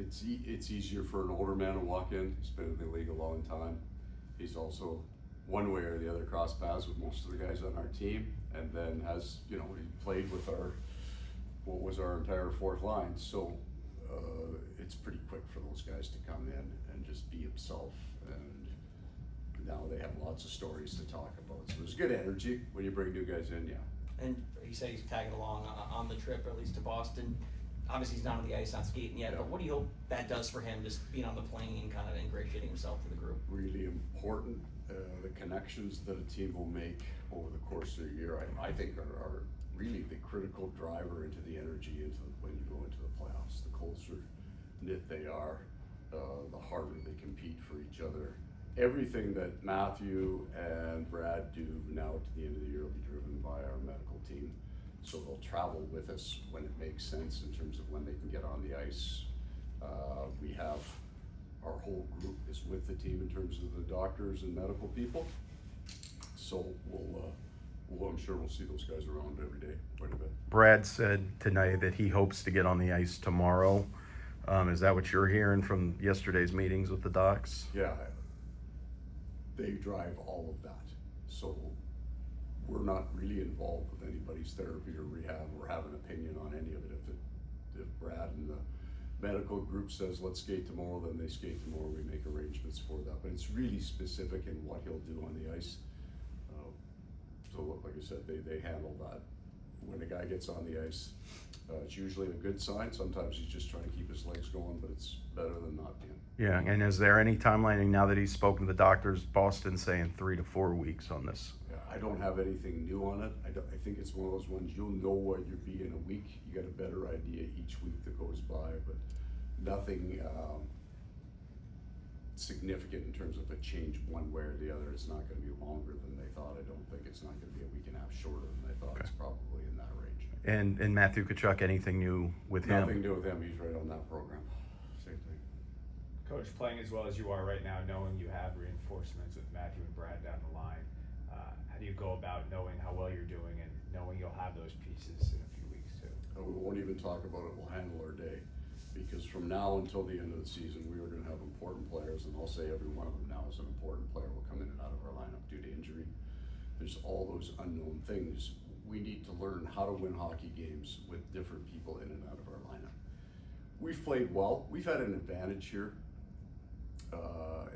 it's easier for an older man to walk in. He's been in the league a long time. He's also one way or the other crossed paths with most of the guys on our team, and then has, he played with what was our entire fourth line. So it's pretty quick for those guys to come in and just be himself, and now they have lots of stories to talk about. So there's good energy when you bring new guys in, yeah. And he said he's tagging along on the trip, or at least to Boston. Obviously he's not on the ice, not skating yet, but what do you hope that does for him, just being on the plane and kind of ingratiating himself to the group? Really important. The connections that a team will make over the course of a year, I think are really the critical driver into the energy when you go into the playoffs. The closer knit they are, the harder they compete for each other. Everything that Matthew and Brad do now to the end of the year will be driven by our medical team. So they'll travel with us when it makes sense in terms of when they can get on the ice. We have our whole group is with the team in terms of the doctors and medical people. So I'm sure we'll see those guys around every day quite a bit. Brad said tonight that he hopes to get on the ice tomorrow. Is that what you're hearing from yesterday's meetings with the docs? Yeah, they drive all of that. So we're not really involved with anybody's therapy or rehab or have an opinion on any of it. If Brad and the medical group says let's skate tomorrow, then they skate tomorrow. We make arrangements for that, but it's really specific in what he'll do on the ice. So like I said, they handle that. When a guy gets on the ice, it's usually a good sign. Sometimes he's just trying to keep his legs going, but it's better than not being. Yeah, and is there any timelining now that he's spoken to the doctors? Boston saying 3 to 4 weeks on this. Yeah, I don't have anything new on it. I think it's one of those ones you'll know what you'll be in a week. You got a better idea each week that goes by, but nothing significant in terms of a change one way or the other. It's not going to be longer than they thought. I don't think it's not going to be a week and a half shorter than they thought. Okay. It's probably in that range. And Matthew Tkachuk, anything new with him? Nothing new with him. He's right on that program. Same thing. Coach, playing as well as you are right now, knowing you have reinforcements with Matthew and Brad down the line, how do you go about knowing how well you're doing and knowing you'll have those pieces in a few weeks too? We won't even talk about it. We'll handle our day. Because from now until the end of the season, we are going to have important players, and I'll say every one of them now is an important player will come in and out of our lineup due to injury. There's all those unknown things. We need to learn how to win hockey games with different people in and out of our lineup. We've played well. We've had an advantage here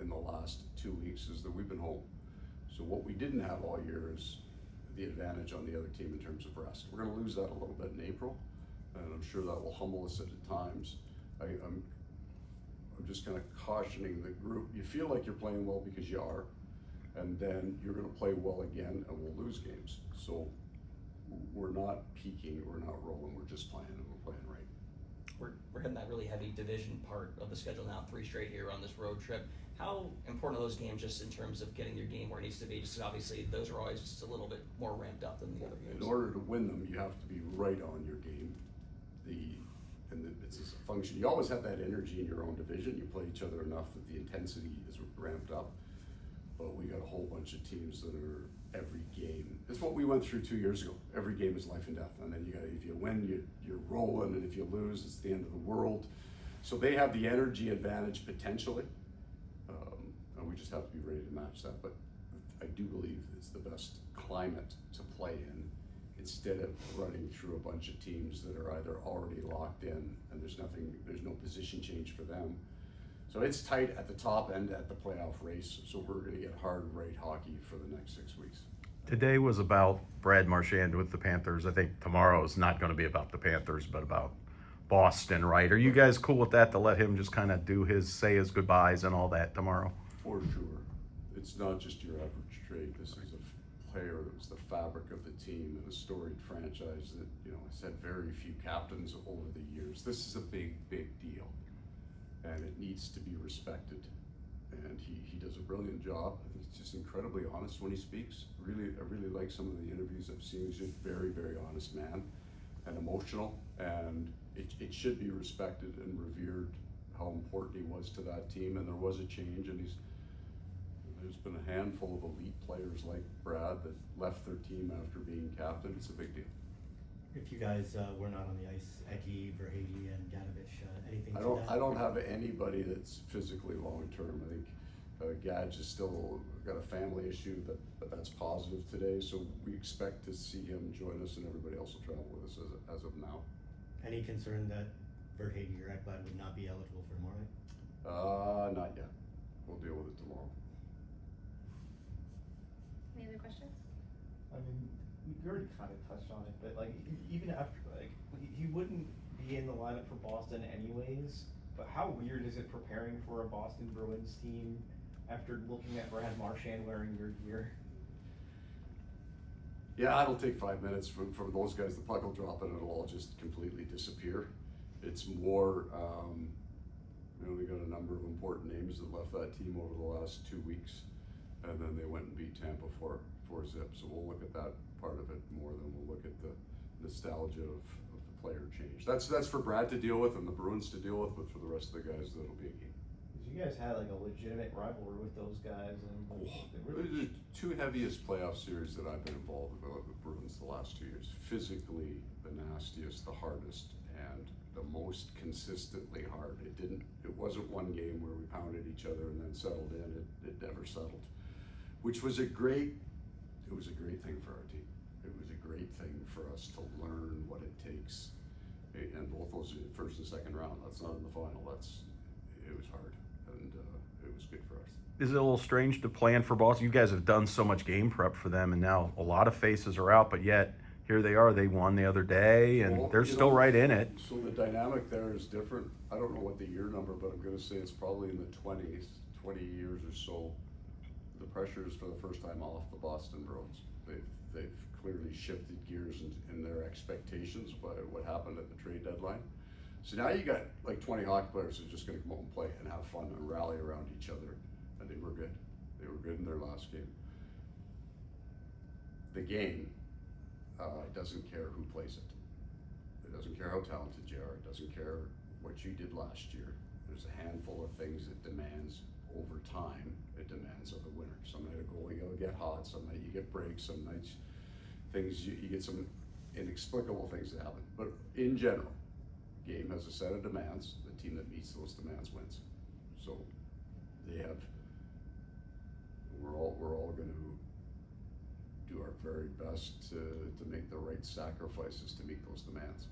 in the last 2 weeks is that we've been home. So what we didn't have all year is the advantage on the other team in terms of rest. We're going to lose that a little bit in April, and I'm sure that will humble us at times. I'm just kind of cautioning the group. You feel like you're playing well because you are, and then you're going to play well again, and we'll lose games. So we're not peaking, we're not rolling, we're just playing, and we're playing right. We're hitting that really heavy division part of the schedule now, 3 straight here on this road trip. How important are those games just in terms of getting your game where it needs to be? Just obviously those are always just a little bit more ramped up than the other games. In order to win them, you have to be right on your game. It's a function. You always have that energy in your own division. You play each other enough that the intensity is ramped up. But we got a whole bunch of teams that are every game. It's what we went through 2 years ago. Every game is life and death. And then if you win, you're rolling, and if you lose, it's the end of the world. So they have the energy advantage potentially. And we just have to be ready to match that. But I do believe it's the best climate to play in, instead of running through a bunch of teams that are either already locked in and there's no position change for them. So it's tight at the top end at the playoff race. So we're going to get hard rate hockey for the next 6 weeks. Today was about Brad Marchand with the Panthers. I think tomorrow is not going to be about the Panthers, but about Boston, right? Are you guys cool with that, to let him just kind of say his goodbyes and all that tomorrow? For sure. It's not just your average trade. This is a player that was the fabric of the team and a storied franchise that, has had very few captains over the years. This is a big, big deal, and it needs to be respected. And he does a brilliant job. I think he's just incredibly honest when he speaks. I really like some of the interviews I've seen. He's a very, very honest man and emotional, and it should be respected and revered how important he was to that team. And there was a change, and there's been a handful of elite players like Brad that left their team after being captain. It's a big deal. If you guys were not on the ice, Eki, Verhage, and Ganovich, anything I don't have anybody that's physically long-term. I think Gadge is still got a family issue, but that's positive today, so we expect to see him join us, and everybody else will travel with us as of now. Any concern that Verhaeghe or Ekblad would not be eligible for tomorrow night? Not yet. We'll deal with it tomorrow. Any other questions? I mean, we already kind of touched on it, but like even after he wouldn't be in the lineup for Boston anyways. But how weird is it preparing for a Boston Bruins team after looking at Brad Marchand wearing your gear? Yeah, it'll take 5 minutes for those guys. The puck will drop and it'll all just completely disappear. It's more, we got a number of important names that left that team over the last 2 weeks, and then they went and beat Tampa for zip. So we'll look at that part of it more than we'll look at the nostalgia of the player change. That's for Brad to deal with and the Bruins to deal with, but for the rest of the guys, that'll be a game. Because you guys had like a legitimate rivalry with those guys, and The two heaviest playoff series that I've been involved with the Bruins the last 2 years. Physically, the nastiest, the hardest, and the most consistently hard. It wasn't one game where we pounded each other and then settled in. It never settled, which was a great thing for our team. It was a great thing for us to learn what it takes. And both those first and second round, that's not in the final. It was hard, and it was good for us. Is it a little strange to plan for Boston? You guys have done so much game prep for them, and now a lot of faces are out, but yet here they are. They won the other day, and Well, they're still right in it. So the dynamic there is different. I don't know what the year number, but I'm going to say it's probably in the 20 years or so. The pressure is for the first time off the Boston Bruins. They've clearly shifted gears in their expectations by what happened at the trade deadline. So now you got like 20 hockey players who are just going to come out and play and have fun and rally around each other, and they were good. They were good in their last game. The game doesn't care who plays it. It doesn't care how talented you are. It doesn't care what you did last year. There's a handful of things it demands over time. It demands of the winner. Some night a goalie will get hot. Some night you get breaks. Some nights you get some inexplicable things that happen. But in general, game has a set of demands. The team that meets those demands wins. So we're all going to do our very best to make the right sacrifices to meet those demands.